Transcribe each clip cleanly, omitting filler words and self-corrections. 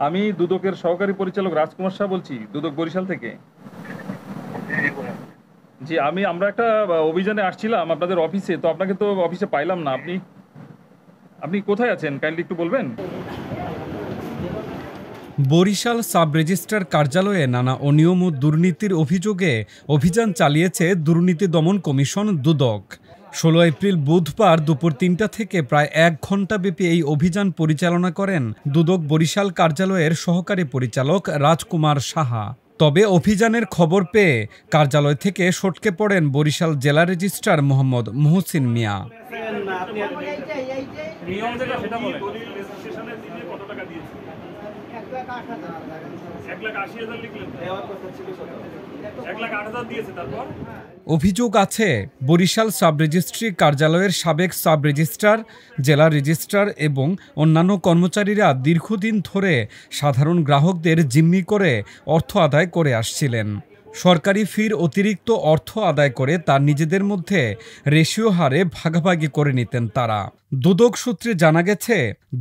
আমি দুদকের সহকারী পরিচালক রাজকুমার শাহ বলছি, দুদক বরিশাল থেকে। জি, আমরা একটা অভিযানে আসছিলাম আপনাদের অফিসে, তো আপনাকে তো অফিসে পাইলাম না। আপনি আপনি কোথায় আছেন কাইন্ডলি একটু বলবেন? বরিশাল সাব রেজিস্ট্রার কার্যালয়ে নানা অনিয়ম ও দুর্নীতির অভিযোগে অভিযান চালিয়েছে দুর্নীতি দমন কমিশন দুদক। ১৬ এপ্রিল বুধবার দুপুর ৩টা থেকে প্রায় ১ ঘণ্টাব্যাপী এই অভিযান পরিচালনা করেন দুদক বরিশাল কার্যালয়ের সহকারী পরিচালক রাজকুমার সাহা। তবে অভিযানের খবর পেয়ে কার্যালয় থেকে সটকে পড়েন বরিশাল জেলা রেজিস্ট্রার মোহাম্মদ মুহসিন মিয়া। নিয়ম যেটা সেটা বলেন। রেজিস্ট্রেশনের দিনে কত টাকা দিয়েছেন? 1,80,000 লিখলেন। 1,08,000 দিয়েছে তারপর? অভিযোগ আছে বরিশাল সাব রেজিস্ট্রি কার্যালয়ের সাবেক সাব রেজিস্ট্রার, জেলা রেজিস্ট্রার এবং অন্যান্য কর্মচারীরা দীর্ঘদিন ধরে সাধারণ গ্রাহকদের জিম্মি করে অর্থ আদায় করে আসছিলেন। সরকারি ফির অতিরিক্ত অর্থ আদায় করে তা নিজেদের মধ্যে রেশিও হারে ভাগাভাগি করে নিতেন তারা। দুদক সূত্রে জানা গেছে,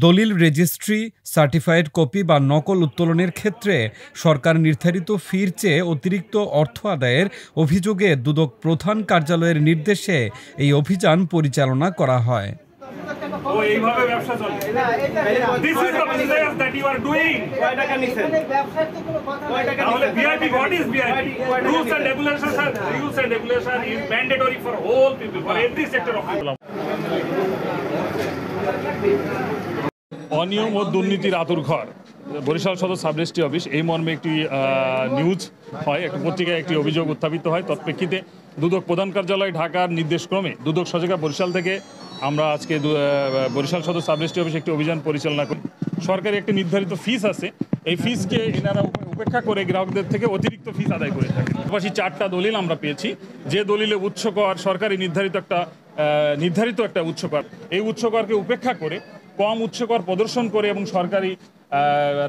দলিল রেজিস্ট্রি, সার্টিফাইড কপি বা নকল উত্তোলনের ক্ষেত্রে সরকার নির্ধারিত ফির চেয়ে অতিরিক্ত অর্থ আদায়ের অভিযোগে দুদক প্রধান কার্যালয়ের নির্দেশে এই অভিযান পরিচালনা করা হয়। এইভাবে ব্যবসা চলে। This is the business that you are doing. কয় টাকা নিছেন? তাহলে VIP, what is VIP? Rules and regulation is mandatory for all people, for every sector of people. অনিয়ম ও দুর্নীতির আতুরঘর বরিশাল সদর সাব রেজিস্ট্রি অফিস, এই মর্মে একটি নিউজ হয়, একটা পত্রিকায় একটি অভিযোগ উত্থাপিত হয়। তৎপ্রেক্ষিতে দুদক প্রধান কার্যালয় ঢাকার নির্দেশক্রমে দুদক সহায়িকা বরিশাল থেকে আমরা আজকে বরিশাল সদর সাব রেজিস্ট্রি অফিসে একটি অভিযান পরিচালনা করি। সরকারি একটি নির্ধারিত ফিস আছে, এই ফিসকে এনারা উপেক্ষা করে গ্রাহকদের থেকে অতিরিক্ত ফিস আদায় করে থাকে। পাশাপাশি 4টা দলিল আমরা পেয়েছি, যে দলিলে উৎসকর সরকারি নির্ধারিত একটা উৎসকর, এই উৎসকরকে উপেক্ষা করে কম উৎসকর প্রদর্শন করে এবং সরকারি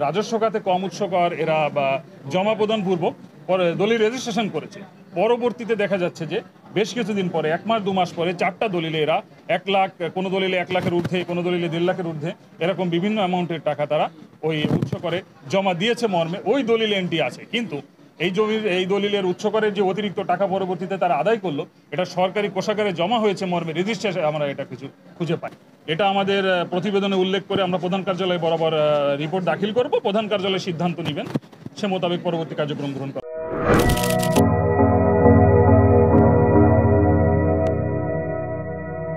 রাজস্ব খাতে কম উৎসকর এরা জমা প্রদান পূর্বক দলিল রেজিস্ট্রেশন করেছে। পরবর্তীতে দেখা যাচ্ছে যে বেশ কিছুদিন পরে, 1 মাস 2 মাস পরে 4টা দলিলে এরা 1 লাখ, কোনো দলিলে 1 লাখের ঊর্ধ্বে, কোনো দলিলে 1.5 লাখের ঊর্ধ্বে, এরকম বিভিন্ন অ্যামাউন্টের টাকা তারা ওই উৎসকরে জমা দিয়েছে মর্মে ওই দলিল এন্ট্রি আছে। কিন্তু এই দলিলের উৎসকরের যে অতিরিক্ত টাকা পরবর্তীতে তারা আদায় করলো, এটা সরকারি কোষাগারে জমা হয়েছে মর্মে রেজিস্ট্রেশন আমরা এটা কিছু খুঁজে পাই। এটা আমাদের প্রতিবেদনে উল্লেখ করে আমরা প্রধান কার্যালয়ে বরাবর রিপোর্ট দাখিল করব। প্রধান কার্যালয় সিদ্ধান্ত নেবেন, সে মোতাবেক পরবর্তী কার্যক্রম গ্রহণ করা